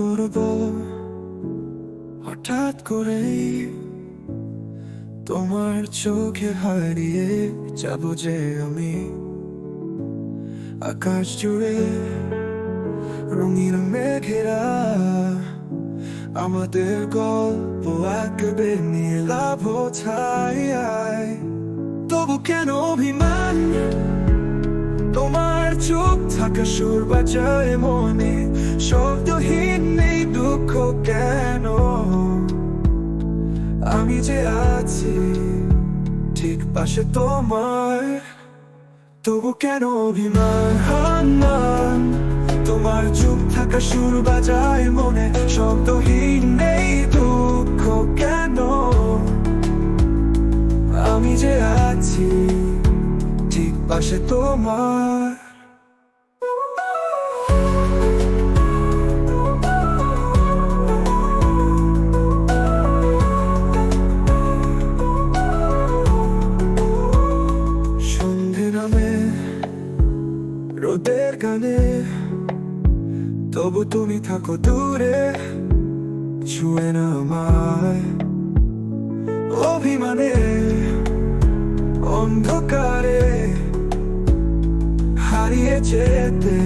করব হঠাৎ করেই, তোমার চোখে হারিয়ে যাব যে আমি। আকাশ জুড়ে রঙিন মেঘেরা আমাদের গল্প আঁকবে নীলাভ ছায়ায়। তবু কেন অভিমান, তোমার চোখ থাকা সুর বাজায় মনে, শব্দহীন নেই দুঃখ কেন। আমি যে আছি ঠিক পাশে তোমার, তবু কেন অভিমান। তোমার চুপ থাকা সুর বাজায় মনে, শব্দহীন নেই দুঃখ কেন। আমি যে আছি ঠিক পাশে তোমার। সন্ধে নামে রোদের গানে, তবু তুমি থাকো দূরে, ছুঁয়ে না আমায়। অভিমানে অন্ধকারে হারিয়ে যেতে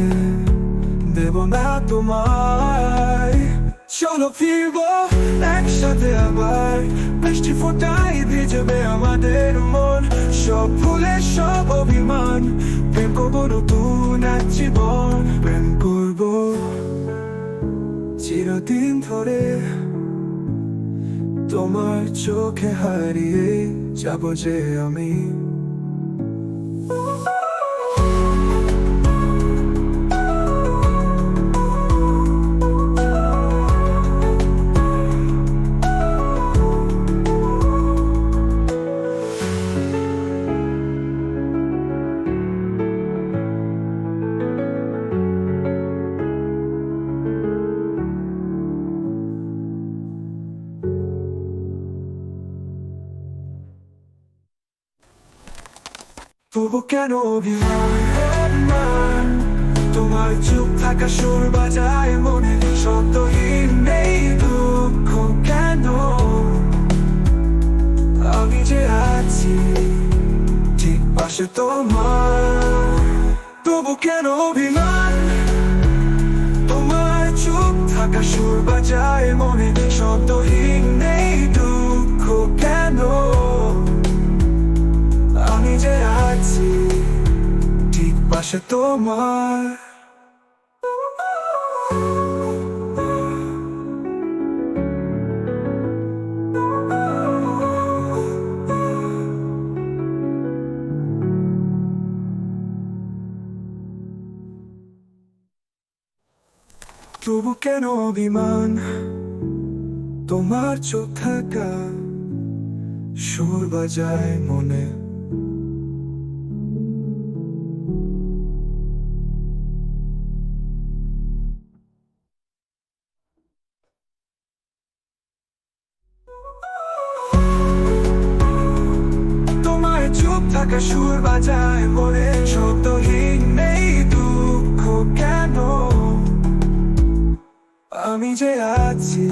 দেব না তোমায়। চলো ফিরবো একসাথে আবার, বৃষ্টি ফোটাই ভিজবে আমাদের মন। সব ভুলে সব অভিমান, প্রেম করবো নতুন এক জীবন। প্রেম করবো চিরদিন ধরে, তোমার চোখে হারিয়ে যাব যে আমি। তবু কেন অভিমান, তোমার চুপ থাকা সুর বাজায় মনে, শব্দহীন নেই দুঃখ কেন। আমি যে আছি ঠিক পাশে তোমার, তবু কেন অভিমান। তোমার চুপ থাকা সুর বাজায় মনে, শব্দহীন নেই দুঃখ কেন। আমি যে আছি ঠিক পাশে তোমার। তবু কেন অভিমান, তোমার চোখ থাকা সুর বাজায় মনে। তোমার চুপ থাকা সুর বাজায় মনে, শব্দহীন নেই দুঃখ কেন। আমি যে আছি